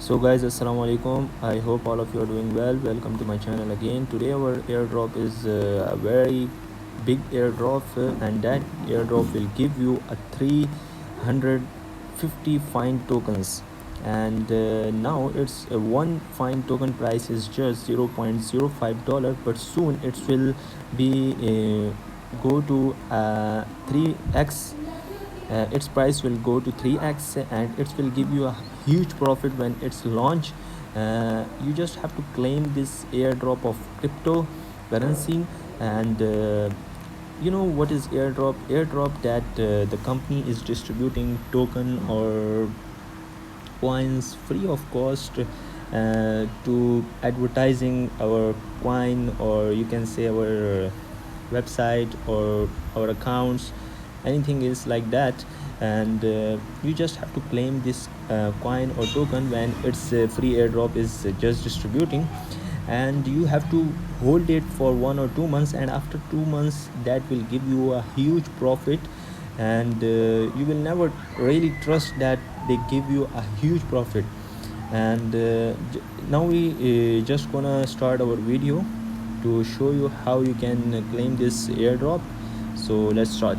So guys, assalamu alaikum. I hope all of you are doing well. Welcome to my channel again. Today our airdrop is a very big airdrop, and that airdrop will give you a 350 fine tokens. And now it's one fine token price is just $0.05, but soon it will be go to 3x. Its price will go to 3x, and it will give you a huge profit when it's launch. You just have to claim this airdrop of cryptocurrency. And you know what is airdrop? That the company is distributing token or coins free of cost to advertising our coin, or you can say our website or our accounts, anything is like that. And you just have to claim this coin or token when its free airdrop is just distributing. And you have to hold it for 1 or 2 months, and after 2 months that will give you a huge profit. And you will never really trust that they give you a huge profit. And now we just gonna start our video to show you how you can claim this airdrop. So let's start.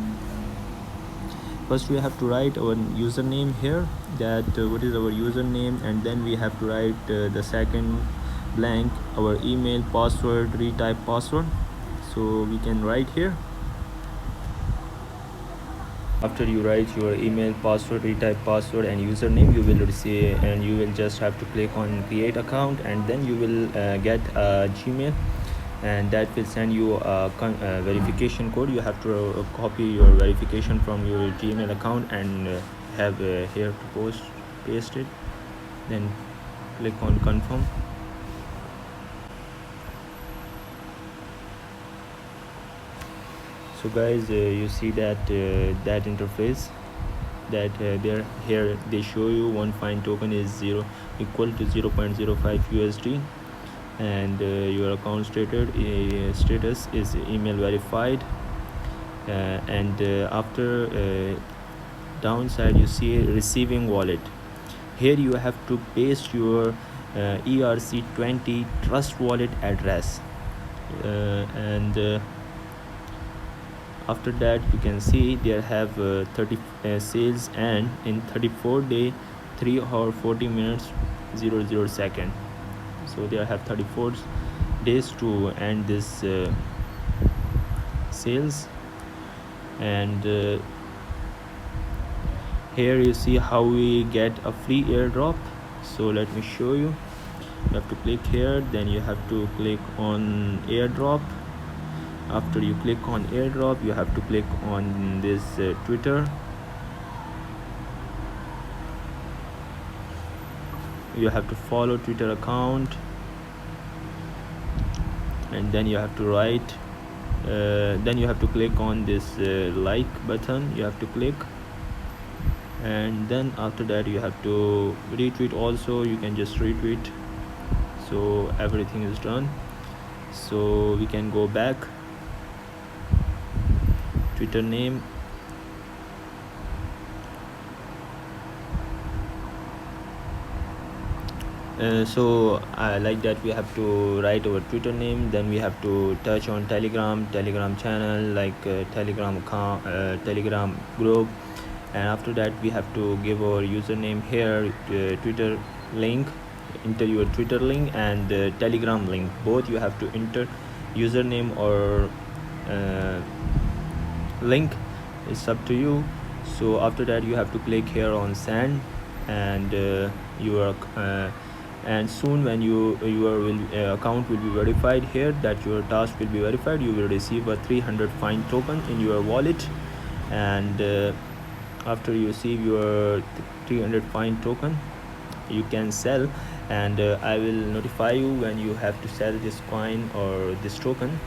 First we have to write our username here, that what is our username, and then we have to write the second blank, our email, password, retype password. So we can write here. After you write your email, password, retype password and username, you will receive, and you will just have to click on create account, and then you will get a Gmail, and that will send you a verification code. You have to copy your verification from your Gmail account and have here to paste it, then click on confirm. So guys, you see that that interface, that here they show you one fine token is equal to 0.05 USD, and your account status is email verified. And after downside you see receiving wallet. Here you have to paste your ERC20 trust wallet address, and after that you can see there have 30 sales, and in 34 day 3 or 40 minutes 00 second. So they have 34 days to end this sales. And here you see how we get a free airdrop. So let me show you. You have to click here, then you have to click on airdrop. After you click on airdrop, you have to click on this Twitter. You have to follow Twitter account, and then you have to write, then you have to click on this like button. You have to click, and then after that you have to retweet also. You can just retweet. So everything is done. So we can go back. Twitter name, so like that we have to write our Twitter name. Then we have to touch on telegram channel, like telegram account, telegram group. And after that we have to give our username here, Twitter link, enter your Twitter link and telegram link. Both you have to enter, username or link, it's up to you. So after that you have to click here on send, and and soon when your account will be verified here, that your task will be verified, you will receive a 300 fine token in your wallet. And after you receive your 300 fine token, you can sell, and I will notify you when you have to sell this coin or this token.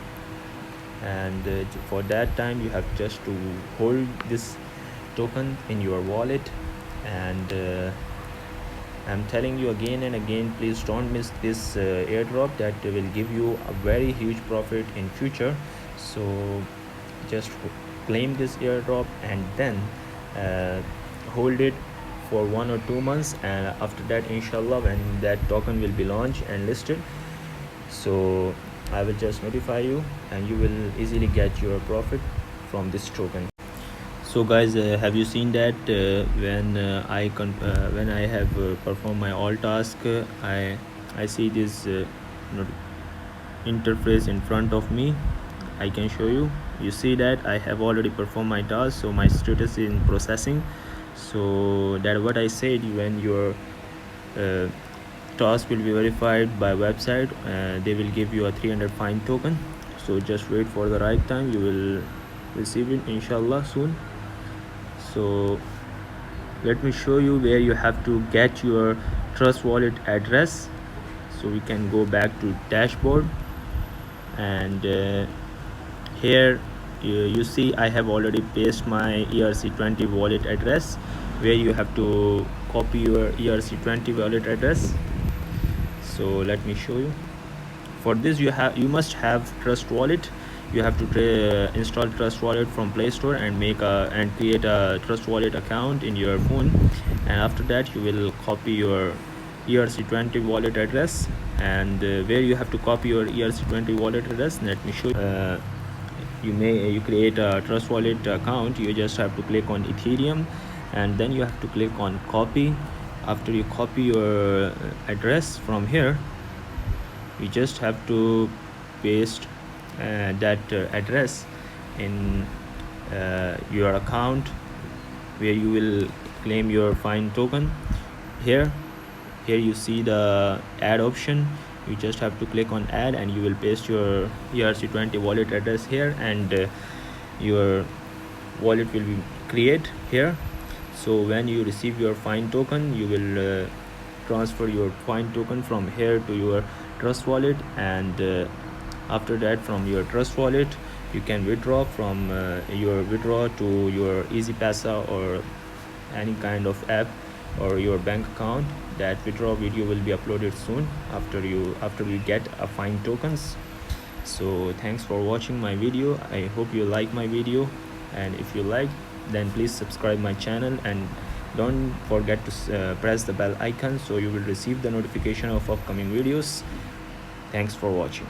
And for that time you have just to hold this token in your wallet. And I'm telling you again and again, please don't miss this airdrop, that will give you a very huge profit in future. So just claim this airdrop, and then hold it for 1 or 2 months, and after that, inshallah, when that token will be launched and listed, so I will just notify you and you will easily get your profit from this token. So guys, have you seen that when I have performed my all task, I see this interface in front of me. I can show you. You see that I have already performed my task, so my status is in processing. So that what I said, when your task will be verified by website, they will give you a 300 fine token. So just wait for the right time, you will receive it inshallah soon. So let me show you where you have to get your Trust Wallet address. So we can go back to dashboard, and here you see I have already pasted my ERC20 wallet address, where you have to copy your ERC20 wallet address. So let me show you. For this, you must have Trust Wallet. You have to install Trust Wallet from Play Store and create a Trust Wallet account in your phone, and after that you will copy your ERC20 wallet address. And where you have to copy your ERC20 wallet address, let me show you. You create a Trust Wallet account. You just have to click on Ethereum, and then you have to click on copy. After you copy your address from here, you just have to paste that address in your account where you will claim your fine token. Here you see the add option. You just have to click on add, and you will paste your ERC20 wallet address here, and your wallet will be create here. So when you receive your fine token, you will transfer your fine token from here to your Trust Wallet, and after that, from your Trust Wallet, you can withdraw from your withdraw to your EasyPasa or any kind of app or your bank account. That withdraw video will be uploaded soon after you get a fine tokens. So thanks for watching my video. I hope you like my video, and if you like, then please subscribe my channel, and don't forget to press the bell icon so you will receive the notification of upcoming videos. Thanks for watching.